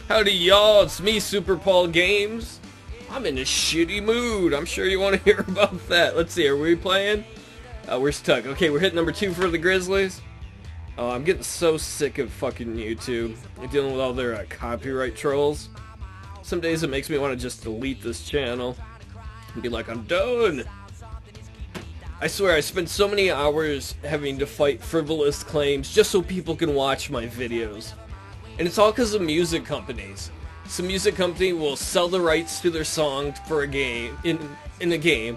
Howdy y'all, it's me, Super Paul Games. I'm in a shitty mood. I'm sure you want to hear about that. Let's see, are we playing? Where's Tug? Okay, we're hitting number 2 for the Grizzlies. Oh, I'm getting so sick of fucking YouTube. I'm dealing with all their copyright trolls. Some days it makes me want to just delete this channel and be like, I'm done. I swear, I spend so many hours having to fight frivolous claims just so people can watch my videos. And it's all because of music companies. Some music company will sell the rights to their song for a game, in a game,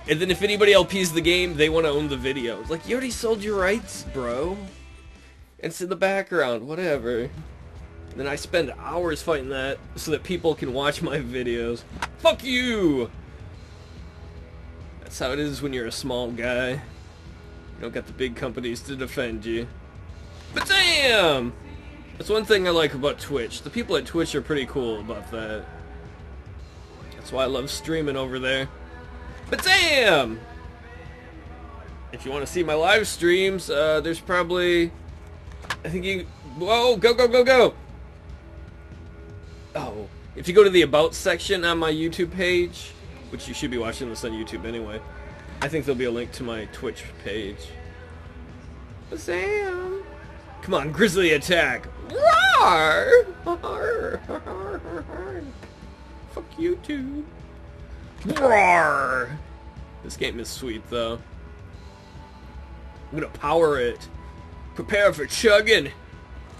and then if anybody LPs the game, they want to own the video. It's like, you already sold your rights, bro. It's in the background, whatever. And then I spend hours fighting that so that people can watch my videos. Fuck you! That's how it is when you're a small guy. You don't got the big companies to defend you. But damn! That's one thing I like about Twitch. The people at Twitch are pretty cool about that. That's why I love streaming over there. But damn! If you want to see my live streams, there's probably... I think you... Whoa! Go, go, go, go! Oh. If you go to the About section on my YouTube page, which you should be watching this on YouTube anyway, I think there'll be a link to my Twitch page. But damn! Come on, Grizzly attack! Roar! Fuck you too. Roar! This game is sweet though. I'm gonna power it. Prepare for chugging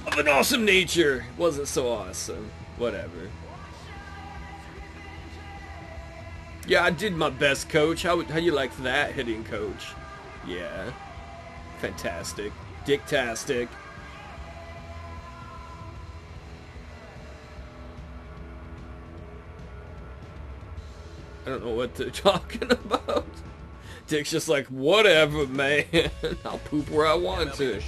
of an awesome nature. It wasn't so awesome. Whatever. Yeah, I did my best, coach. How you like that, hitting coach? Yeah. Fantastic. Dicktastic. I don't know what they're talking about. Dick's just like, whatever, man. I'll poop where I want to.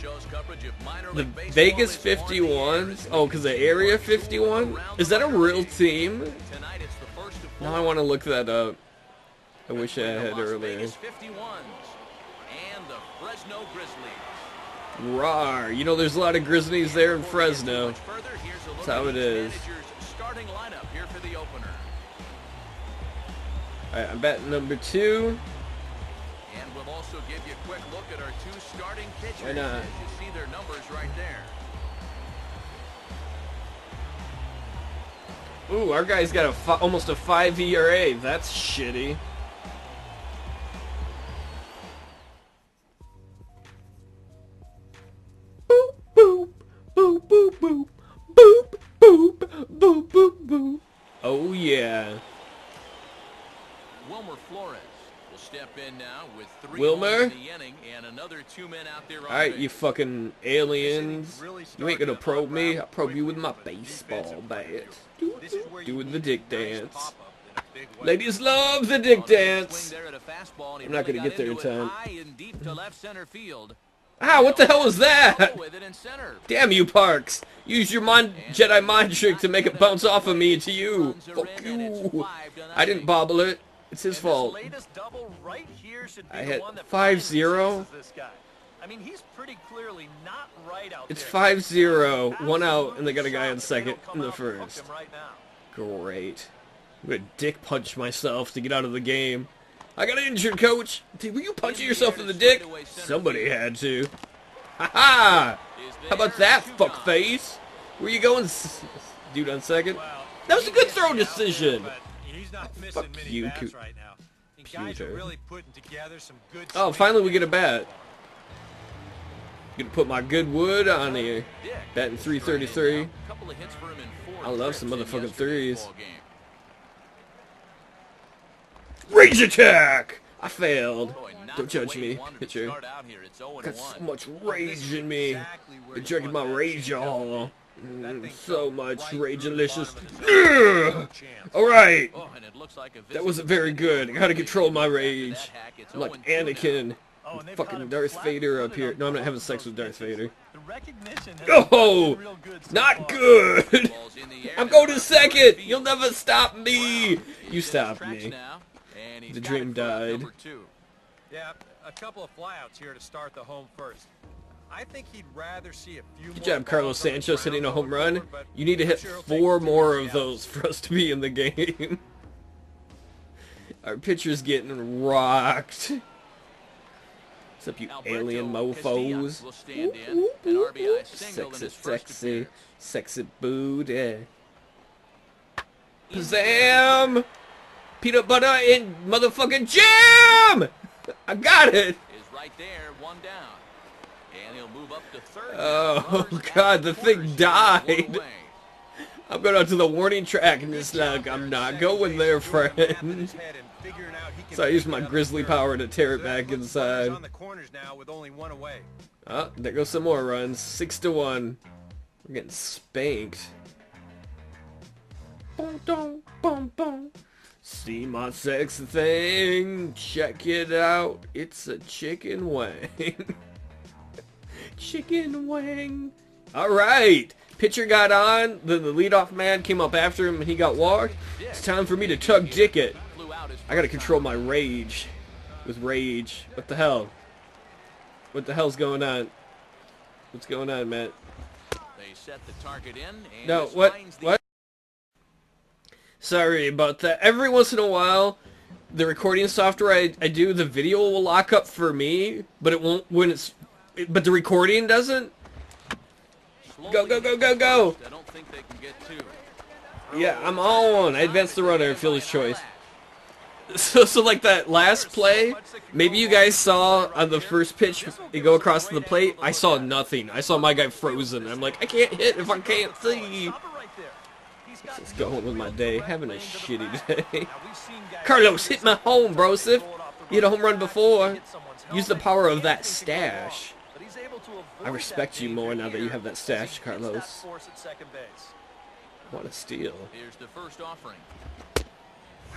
The Vegas 51s? Oh, because the Area 51? Is that a real team? Now I want to look that up. I wish I had earlier. And the Fresno Grizzlies. Rawr. You know, there's a lot of Grizzlies there in Fresno. That's how it is. Starting lineup here for the opener. Alright, I'm batting number 2. And we'll also give you a quick look at our 2 starting pitchers. Why not? As you see their numbers right there. Ooh, our guy's got almost a 5 ERA. That's shitty. Boop, boop, boop, boop, boop, boop, boop, boop, boop, boop. Oh yeah. Wilmer Flores will step in now with 3 Wilmer? in the inning and another 2 men out there on Alright, base. you fucking aliens. You ain't gonna probe me. I'll probe you with my baseball bat. Doing the dick dance. Ladies love the dick dance. I'm not gonna get there in time. Ah, what the hell was that? Damn you, Parks. Use your Jedi mind trick to make it bounce off of me to you. Fuck you. I didn't bobble it. It's his fault. I hit 5-0. I mean, he's pretty clearly not right out It's there. 5-0, 1 out, and they got a guy on second in the first. Great. I'm gonna dick punch myself to get out of the game. I got injured, coach. Were you punching yourself in the dick? Somebody had to. Ha ha! How about that, fuckface? Where you going, dude on second? That was a good throw decision. Fuck you, computer. Oh, finally we get a bat. Gonna put my good wood on here. Batting 333. I love some motherfucking threes. Rage attack! I failed. Don't judge me, pitcher. Got so much rage in me. Been drinking my rage all. So much rage-alicious. Alright. That wasn't very good. I gotta control my rage. I'm like Anakin. Fucking Darth Vader up here. No, I'm not having sex with Darth Vader. Oh! Not good! I'm going to second! You'll never stop me! You stopped me. The dream died. Yeah, a couple of flyouts here to start the home first. I think he'd rather see a few Good more job, Carlos balls on the Sanchez, hitting a ground home going run. forward, but You need to I'm hit sure he'll take 4 two more or of three those for us to be in the game. Our pitcher's getting rocked. What's up, you alien mofos? Will stand in, an RBI single in Sexy, his first sexy, appearance. sexy booty. Zam! Peanut butter and motherfucking jam! I got it! Is right there, one down. And he'll move up to third. Oh, Runners God, at the corner thing here, died. one away. I'm going out to the warning track and just like, I'm not going there, friend. So I used my grizzly power to tear it back inside. Oh, there goes some more runs. 6-1. We're getting spanked. Boom, boom, boom, boom. See my sexy thing. Check it out. It's a chicken wing. Chicken wing. All right. Pitcher got on. Then the leadoff man came up after him and he got walked. It's time for me to Tug Dick it. I gotta control my rage. With rage. What the hell? What the hell's going on? What's going on, Matt? They set the target in, and No, this what? finds the What? Sorry about that. Every once in a while, the recording software I do, the video will lock up for me, but it won't when it's... But the recording doesn't? Go, go, go, go, go! I don't think they can get two. Yeah, I'm on. I advanced the runner. Fielder's choice. So like that last play, maybe you guys saw on the first pitch it go across the plate. I saw nothing. I saw my guy frozen. I'm like, I can't hit if I can't see. Just going with my day, having a shitty day. Carlos, hit my home, bro. Sif. You hit a home run before. Use the power of that stash. I respect you more now that you have that stash, Carlos. What a steal. Here's the first offering.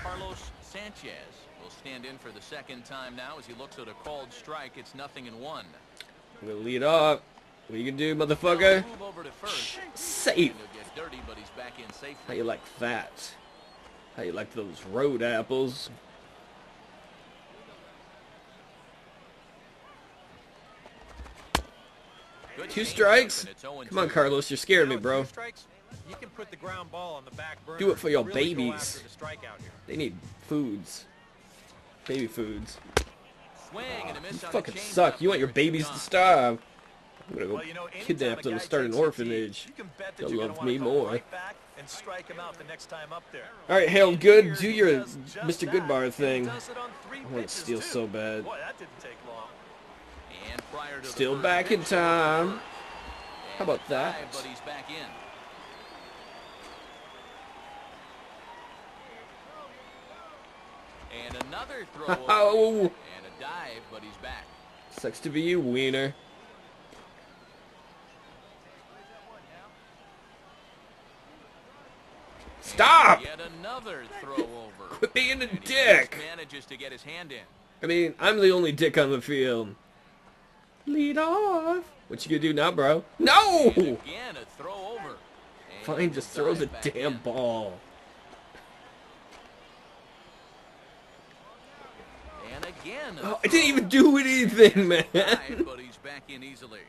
Carlos Sanchez will stand in for the second time now as he looks at a called strike. It's 0-1. I'm gonna lead off. What you gonna do, motherfucker? Move over to first. Safe. He'll get dirty, but he's back in safely. How you like that? How you like those road apples? Good 2 changeup, strikes? and it's 0-2. Come on, Carlos. You're scaring me, bro. You can put the ground ball on the back burner. Do it for your Really go babies. after the strikeout here. They need foods. Baby foods. Swing and a miss You on fucking the changeup. suck. You want your There, it's babies gone. to starve. I'm gonna go Well, you know, anytime kidnap a them guy and start an takes a tee, orphanage. you can bet that They'll you're love gonna me wanna come more. right back and strike him out the next time up there. Alright, Harold Good, do your Does just Mr. that, Goodbar and thing. does it on 3 I want to pitches, steal too. so bad. Boy, that didn't take long. And prior to the Still first back in pitch, time. How about drive, that? But he's back in. And another throw over, Oh. and a dive, but he's back. Sucks to be you, wiener. Stop! Yet another throw over. Quit being a And he dick. just manages to get his hand in. I mean, I'm the only dick on the field. Lead off. What you gonna do now, bro? No! And again, a throw over. And Fine, just throw the dive back damn in. ball. And again, a Oh, I throw. didn't even do anything, man. Dive, but he's back in easily.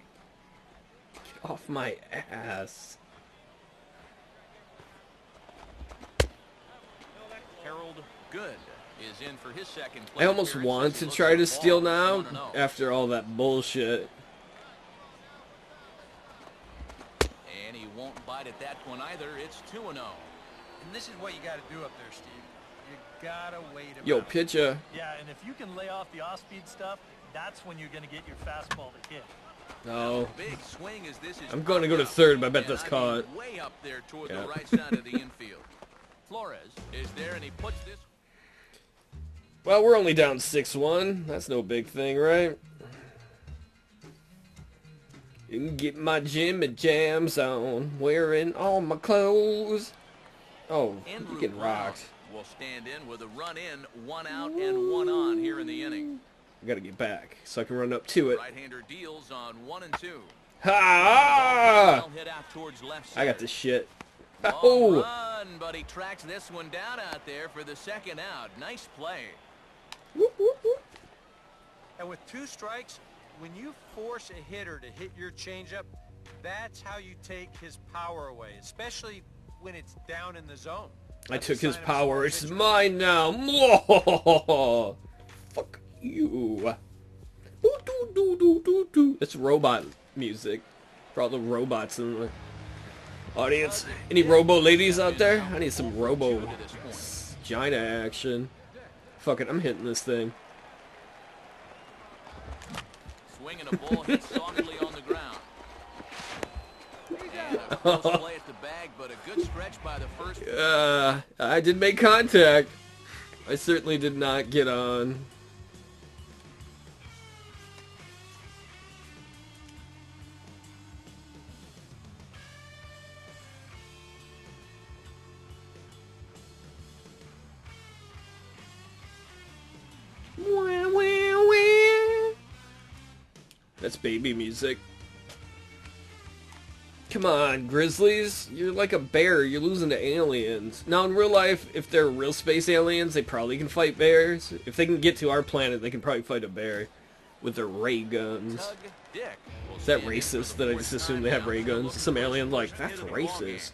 Get off my ass. Harold Good is in for his second I plate almost appearance want as to he try looks to at the steal ball. now 1-0. after all that bullshit. And he won't bite at that one either. It's 2-0. And this is what you got to do up there, Steve. You got to wait him Yo, out. pitcher. Yeah, and if you can lay off the off-speed stuff, that's when you're going to get your fastball to hit. No. Big swing as this is I'm going to go to popped third, up. but I bet And that's I mean, caught. way up there toward Yeah. the right side of the infield. Flores is there, and he puts this. Well, we're only down 6-1. That's no big thing, right? You can get my Jimmy Jams on, wearing all my clothes. Oh, Andrew you getting Brown rocked. will stand in with a run in, 1 out and 1 on here in the inning. I gotta get back so I can run up to it. Right-hander deals on 1 and 2. Ha! Well hit out towards left I got center. this shit. Long Oh! run, but he tracks this one down out there for the second out. Nice play. Whoop, whoop, whoop. And with 2 strikes, when you force a hitter to hit your changeup, that's how you take his power away, especially when it's down in the zone. I took his power. It's mine now. Fuck you. It's robot music for all the robots in the audience. Any robo ladies out there? I need some robo vagina action. Fuck it, I'm hitting this thing. Swinging a ball hit softly on the ground. And a close play at the bag, but a good stretch by the first. I did make contact. I certainly did not get on. That's baby music. Come on, Grizzlies. You're like a bear. You're losing to aliens. Now, in real life, if they're real space aliens, they probably can fight bears. If they can get to our planet, they can probably fight a bear with their ray guns. Tug Dick will Is that stand in racist for that the I just fourth assume time they have now. ray guns? Some alien like, that's racist.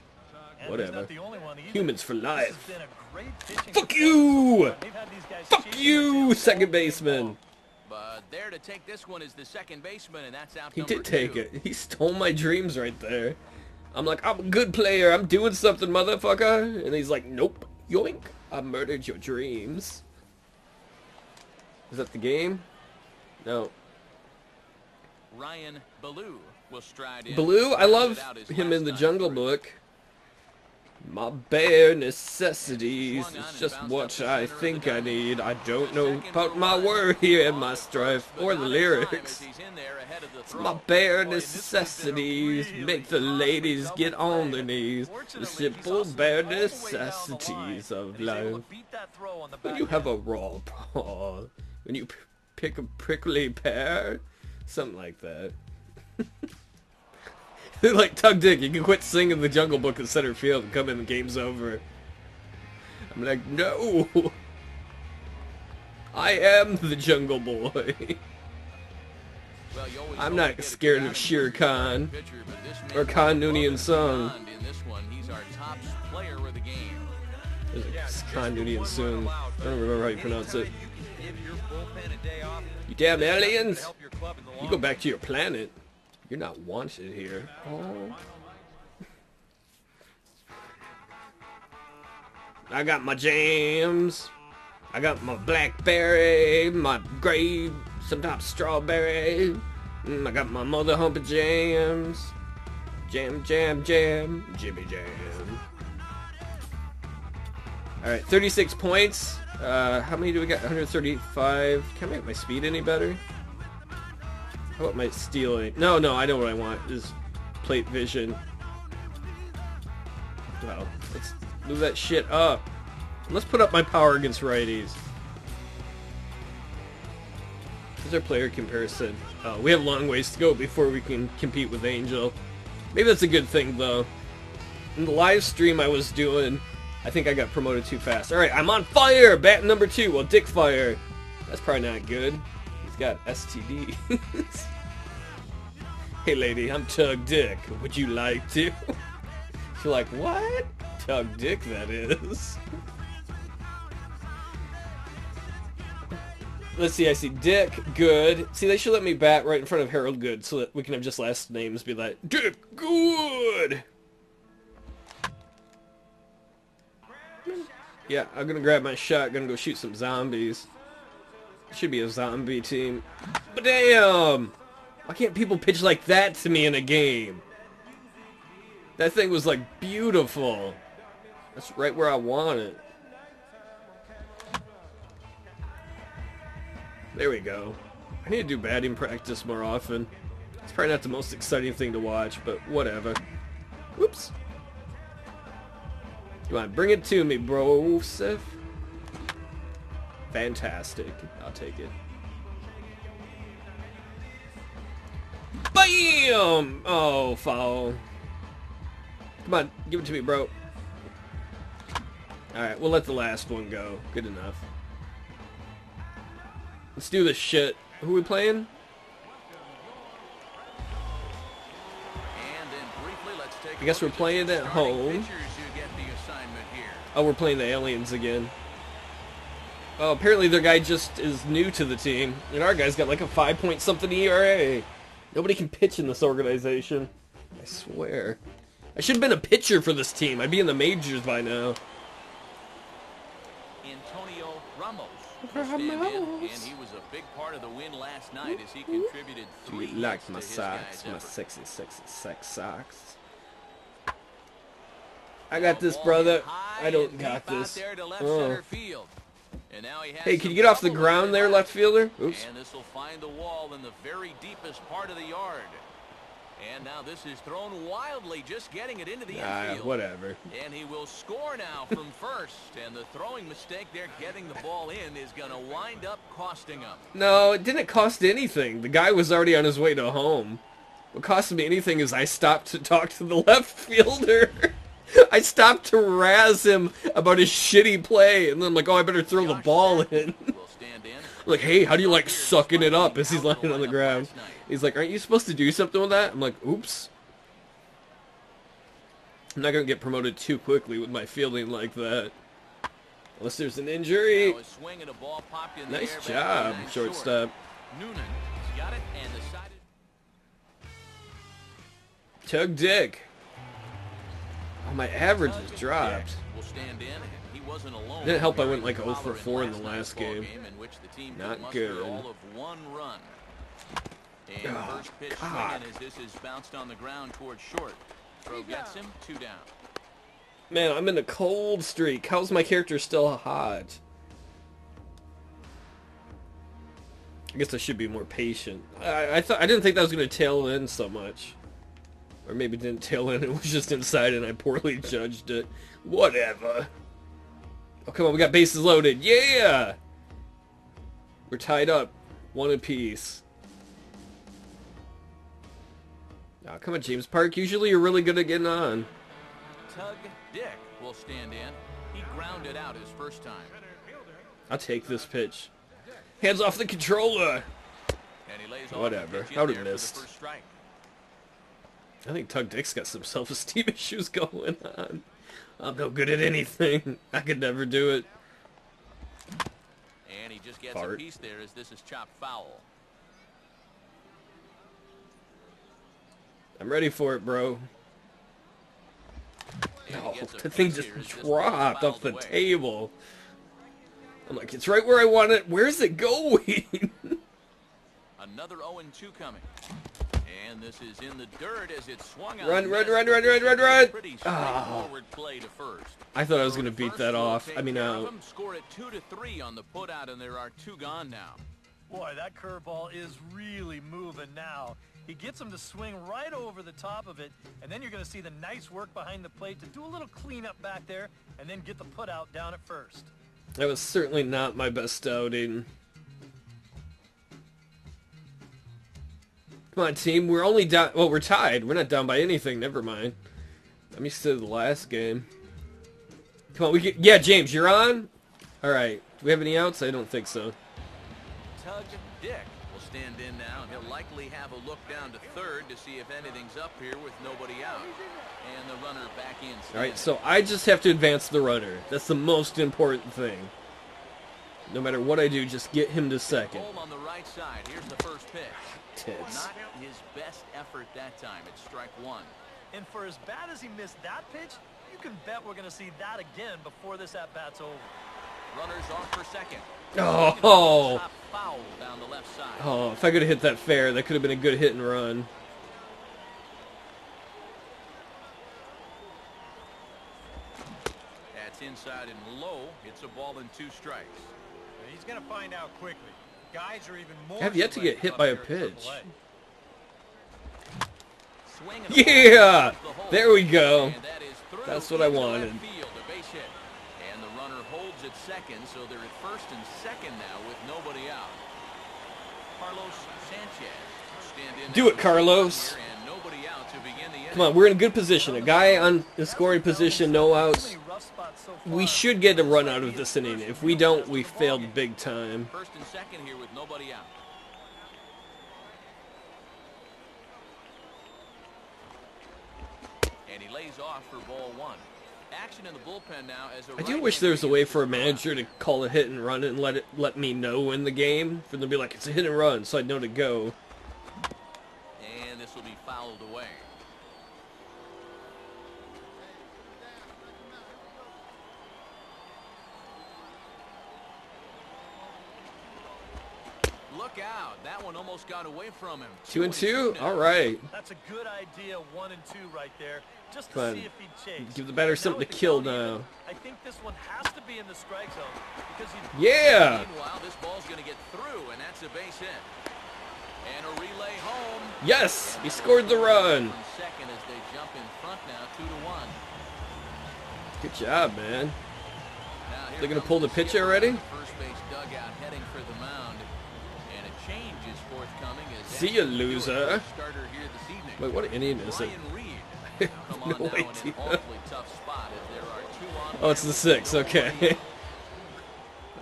And Whatever. he's not the only one either. Humans for This life. has been a great pitching Fuck performance you! so far. They've had these guys Fuck chasing you, the second ball. baseman. But there to take this one is the second baseman, and that's out He number did take two. it. He stole my dreams right there. I'm like, I'm a good player. I'm doing something, motherfucker. And he's like, nope. Yoink. I murdered your dreams. Is that the game? No. Ryan Ballou will stride in. Blue, I love Rounded out his him last in the time Jungle through. Book. My bare necessities is just what I think I need. I don't know about my word here and my strife or the lyrics. My bare necessities make the ladies get on their knees. The simple bare necessities of life. When you have a raw paw, when you pick a prickly pear, something like that. Like Tug Dick, you can quit singing the Jungle Book in center field and come in, the game's over. I'm like, no! I am the Jungle Boy. Well, you always I'm hope to not get a scared good of Shere Khan pitcher, but this man or Khan Noonien above Sung. and beyond in this one. He's our top player of the game. There's a Khan Noonien Sung. I don't remember how you pronounce it. You damn aliens! You go back to your planet. You're not wanted here. Oh. I got my jams. I got my blackberry, my grape, sometimes strawberry. I got my mother humper jams. Jam, jam, jam, jimmy jam. Alright, 36 points. How many do we got? 135. Can I make my speed any better? How about my stealing? No, I know what I want. Is plate vision. Well, let's move that shit up. Let's put up my power against righties. Here's our player comparison. We have a long ways to go before we can compete with Angel. Maybe that's a good thing, though. In the live stream I was doing, I think I got promoted too fast. Alright, I'm on fire! Bat number 2. Well, Dick fire. That's probably not good. He's got STD. Hey lady, I'm Tug Dick. Would you like to? You're like, what? Tug Dick, that is. Let's see, I see Dick, Good. See, they should let me bat right in front of Harold Good so that we can have just last names be like, Dick Good! Yeah, I'm gonna grab my shotgun and go shoot some zombies. Should be a zombie team. But damn! Why can't people pitch like that to me in a game? That thing was like beautiful. That's right where I want it. There we go. I need to do batting practice more often. It's probably not the most exciting thing to watch, but whatever. Whoops. Come on, bring it to me, bro, Sif. Fantastic. I'll take it. BAM! Oh, foul. Come on, give it to me, bro. Alright, we'll let the last one go. Good enough. Let's do this shit. Who are we playing? I guess we're playing at home. Oh, we're playing the aliens again. Oh, apparently their guy just is new to the team. And our guy's got like a 5-point-something ERA. Nobody can pitch in this organization. I swear. I should have been a pitcher for this team. I'd be in the majors by now. Antonio Ramos will stand in, and he was a big part of the win last night as he contributed 3 You like hits my to his socks, guys' my effort. sexy, sexy, sex socks. I got this, brother. I don't got this. Oh. Hey, can you get off the ground there, left fielder? Oops. And this will find the wall in the very deepest part of the yard. And now this is thrown wildly, just getting it into the infield. Whatever. And he will score now from first. And the throwing mistake there, getting the ball in, is going to wind up costing him. No, it didn't cost anything. The guy was already on his way to home. What cost me anything is I stopped to talk to the left fielder. I stopped to razz him about his shitty play, and then I'm like, oh, I better throw the ball in. Like, hey, how do you like sucking it up as he's lying on the ground? He's like, aren't you supposed to do something with that? I'm like, oops. I'm not going to get promoted too quickly with my fielding like that. Unless there's an injury. Nice job, shortstop. Tug Dick. Oh, my average has dropped. Didn't help I went like 0 for 4 in the last game. Not good. Oh, God. Man, I'm in a cold streak. How's my character still hot? I guess I should be more patient. I didn't think that was going to tail in so much. Or maybe it didn't tail in, it was just inside and I poorly judged it. Whatever. Oh, come on, we got bases loaded. Yeah! We're tied up. 1 apiece. Oh, come on, James Park. Usually you're really good at getting on. Tug Dick will stand in. He grounded out his first time. I'll take this pitch. Hands off the controller. And he lays Whatever. I would have missed. I think Tug Dick's got some self-esteem issues going on. I'm no good at anything. I could never do it. And he just gets a piece there as this is chopped foul. I'm ready for it, bro. Oh, the thing just dropped off the table. I'm like, it's right where I want it. Where's it going? Another 0-2 coming. And this is in the dirt as it swung out. Run. Oh. I thought I was going to beat that off. I mean, out. Score it 2-3 on the put out, and there are 2 gone now. Boy, that curveball is really moving now. He gets him to swing right over the top of it, and then you're going to see the nice work behind the plate to do a little cleanup back there, and then get the put out down at first. That was certainly not my best outing. Come on, team. We're only down. Well, we're tied. We're not down by anything. Never mind. I'm used to the last game. Come on, we get. Yeah, James, you're on. All right. Do we have any outs? I don't think so. Tug Dick will stand in now, and he'll likely have a look down to third to see if anything's up here with nobody out. And the runner back in. All right, so I just have to advance the runner. That's the most important thing. No matter what I do, just get him to second. Home on the right side. Here's the first pitch. Tits. Not his best effort that time. It's strike 1. And for as bad as he missed that pitch, you can bet we're going to see that again before this at-bat's over. Runners off for second. Oh. Foul down the left side. Oh, if I could have hit that fair, that could have been a good hit and run. That's inside and low. It's a ball and 2 strikes. He's going to find out quickly. Guys are even more. I have yet to get hit by a pitch. Swing Yeah! There we go. That's what I wanted. And the runner holds at second, so they're at first and second now with nobody out. Carlos Sanchez stand in. Do it, Carlos. Come on, we're in a good position. A guy on the scoring position, no outs. We should get a run out of this inning. If we don't, we failed big time. First and second here with nobody out. And he lays off for ball one. Action in the bullpen now as I do wish there was a way for a manager to call a hit and run and let me know in the game. For them to be like, it's a hit and run, so I'd know to go. And this will be fouled away. Look out. That one almost got away from him. 2-2? All right. That's a good idea, 1 and 2 right there. Just to Come on. see if he'd chase. Give the batter something to kill now. I think this one has to be in the strike zone because Yeah. Meanwhile, this ball's going to get through, and that's a base hit. And a relay home. Yes, he scored the run. Second as they jump in front now, 2-1. Good job, man. Now here They're gonna comes pull the pitch already? First base dugout heading for the mound, and a change is forthcoming. As See ya, loser. Starter here this evening. Wait, what inning is it? Ryan Reed. Now come on No now in an idea. awfully tough spot as there are 2 on. Oh, it's the 6. Okay.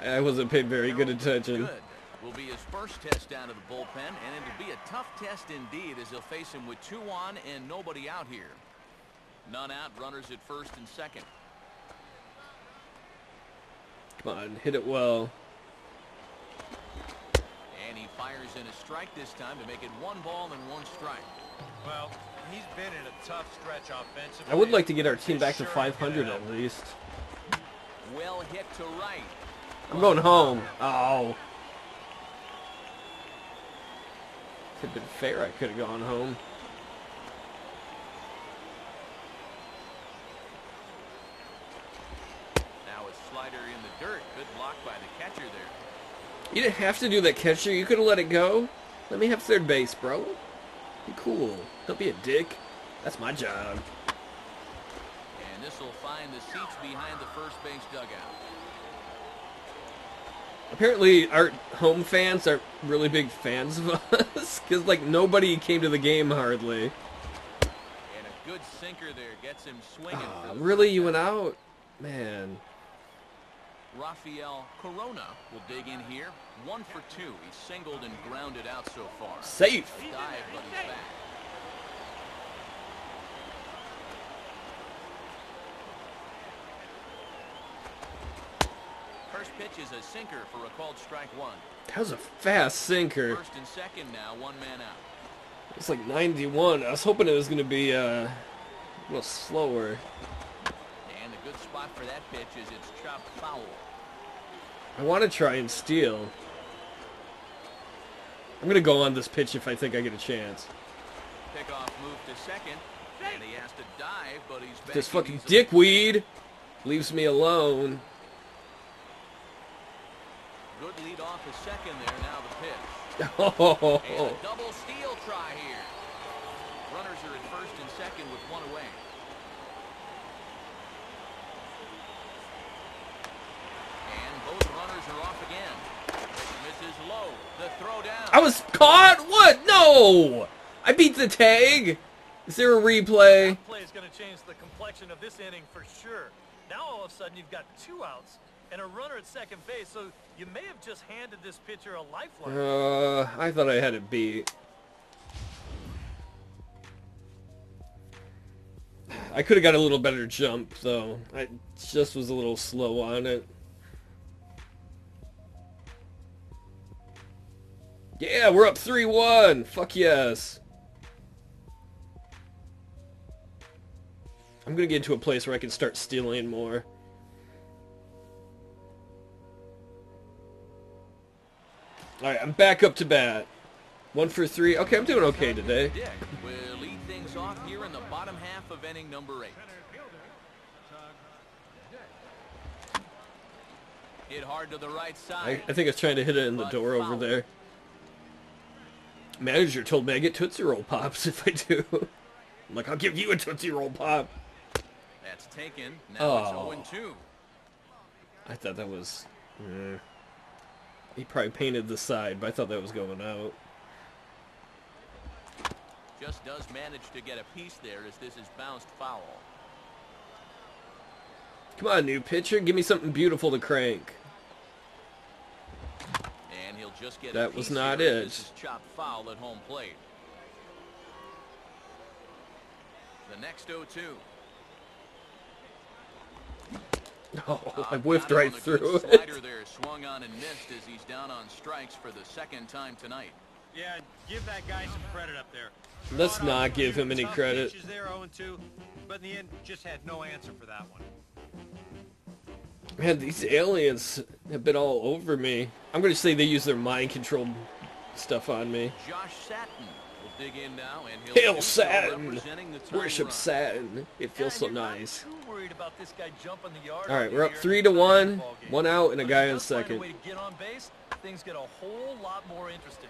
I wasn't paying very good attention. Good. Will be his first test out of the bullpen, and it'll be a tough test indeed as they'll face him with 2 on and nobody out here. None out, runners at first and second. Come on, hit it well. And he fires in a strike this time to make it 1 ball and 1 strike. Well, he's been in a tough stretch offensively. I would like to get our team back to 500 at least. Well hit to right. I'm going home. Oh. If it had been fair, I could have gone home. Now a slider in the dirt. Good block by the catcher there. You didn't have to do that, catcher. You could have let it go. Let me have third base, bro. Be cool. Don't be a dick. That's my job. And this will find the seats behind the first base dugout. Apparently, our home fans aren't really big fans of us. Because, like, nobody came to the game hardly. And a good sinker there gets him swinging. Really? You went out? Man. Rafael Corona will dig in here. 1 for 2. He's singled and grounded out so far. Safe. Dive, but he's back. First pitch is a sinker for a called strike 1. That was a fast sinker. First and second now, 1 man out. It's like 91. I was hoping it was going to be a little slower. And a good spot for that pitch is it's chopped foul. I want to try and steal. I'm going to go on this pitch if I think I get a chance. Pickoff move to second. And he has to dive, but he's back. This fucking dickweed leaves me alone. Good lead off the second there. Now the pitch. Oh. And a double steal try here. Runners are at first and second with 1 away. And both runners are off again. Pitch misses low. The throw down. I was caught? What? No! I beat the tag. Is there a replay? That play is going to change the complexion of this inning for sure. Now all of a sudden you've got 2 outs and a runner at second base, so you may have just handed this pitcher a lifeline. I thought I had it beat. I could have got a little better jump, though. I just was a little slow on it. Yeah, we're up 3-1. Fuck yes. I'm going to get into a place where I can start stealing more. Alright, I'm back up to bat. 1 for 3. Okay, I'm doing okay today. Dick will lead things off here in the bottom half of inning number 8. Hit hard to the right side. I think I was trying to hit it in the door over there. Manager told me I get Tootsie Roll Pops if I do. I'm like, I'll give you a Tootsie Roll Pop. That's taken. Now it's 0-2. I thought that was... He probably painted the side, but I thought that was going out. Just does manage to get a piece there as this is bounced foul. Come on, new pitcher. Give me something beautiful to crank. And he'll just get That a piece was not here as it. This is chopped foul at home plate. The next 0-2. Oh, I whiffed right through it. Slider there swung on and missed as he's down on strikes for the second time tonight. Yeah, give that guy some credit up there. Let's not give him any Tough credit. pitches there, 0-2, but in the end, just had no answer for that one. Man, these aliens have been all over me. I'm going to say they use their mind control stuff on me. Josh Satin will dig in now, and Hail do so Satin! representing the tying Worship run. Satin. It feels so And you're not nice. too worried about this guy jumping the yard All right, out we're up here 3-1. in the ball game. One out and a But if guy he on does find a second. way to get on base, things get a whole lot more interesting.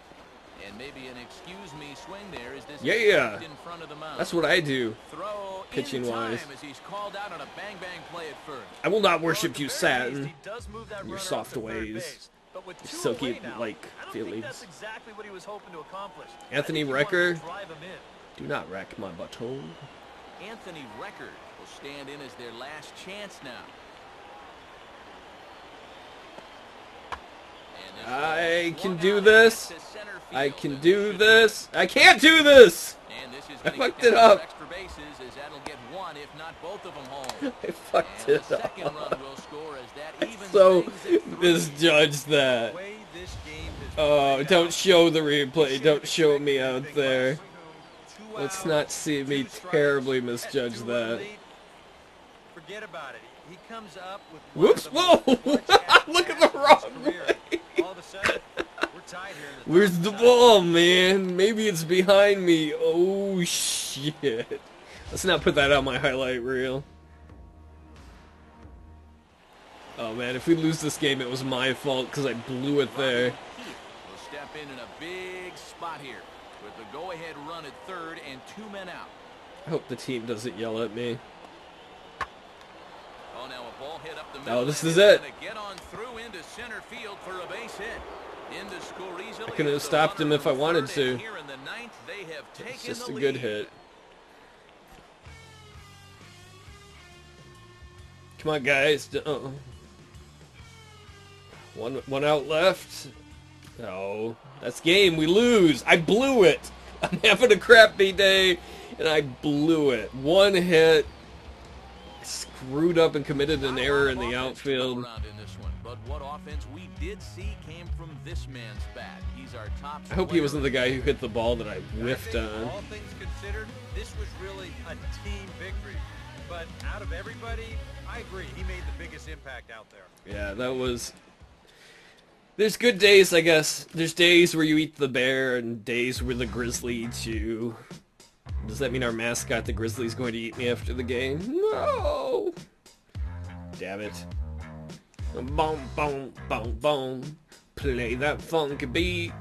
And maybe an excuse me swing there as this Yeah, is yeah. in front of the mound. That's what I do. Throw pitching in time wise. as he's called out on a bang bang play at first. I will not Well, worship at you, the very least, Satin. he does move that Your runner soft up to third ways. base. But with Your two silky, away now, like, I don't feelings. think that's exactly what he was hoping to accomplish. Anthony I think he wanted to Recker. drive him in. Do not wreck my butthole. Anthony Record will stand in as their last chance now. And this I ball can swung do out this. and hit to center I field, can and do should- this. I can't do this! And this is I gonna get fucked it down to up. extra bases as that'll get one, if not both of them home. I fucked And it the second up. run will score as that evens So things at 3. misjudged that. The way this game has Oh, played don't out, show the you replay. shouldn't Don't show expect me out anything there. less. 2 Let's outs, not see me 2 strikes, terribly at misjudge 2-1 that. lead. Forget about it. He comes up with Whoops! one of the Whoa! most clutch Look at at-bats the of wrong his career. way. All of a sudden, we're tied here in the Where's top the of ball, man? Maybe it's behind me. Oh, shit. Let's not put that on my highlight reel. Oh, man, if we lose this game, it was my fault because I blew it there. Will step in a big spot here with the go-ahead run at third and 2 men out. I hope the team doesn't yell at me. Oh, now a ball hit up the Oh, middle. this and is it's it. gonna get on through into center field for a base hit. In to score easily. I couldn't have is the stopped him runner if I from wanted third, and to. Here in the ninth, they have taken It's just the a good lead. hit. Come on, guys. One out left. No, that's game. We lose. I blew it. I'm having a crappy day, and I blew it. One hit. Screwed up and committed an error in the outfield. Around in this one, but what offense we did see came from this man's bat. He's our top. I hope he wasn't the guy who hit the ball that I I whiffed think on. all things considered, this was really a team victory. But out of everybody, I agree. He made the biggest impact out there. Yeah, that was... There's good days, I guess. There's days where you eat the bear and days where the grizzly eats you. Does that mean our mascot, the grizzly, is going to eat me after the game? No! Damn it. Boom, boom, boom, boom. Play that funky beat.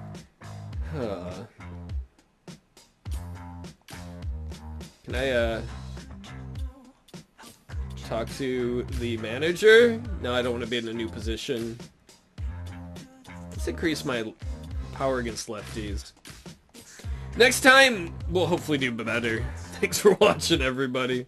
Can I, talk to the manager? No, I don't want to be in a new position. Let's increase my power against lefties. Next time, we'll hopefully do better. Thanks for watching, everybody.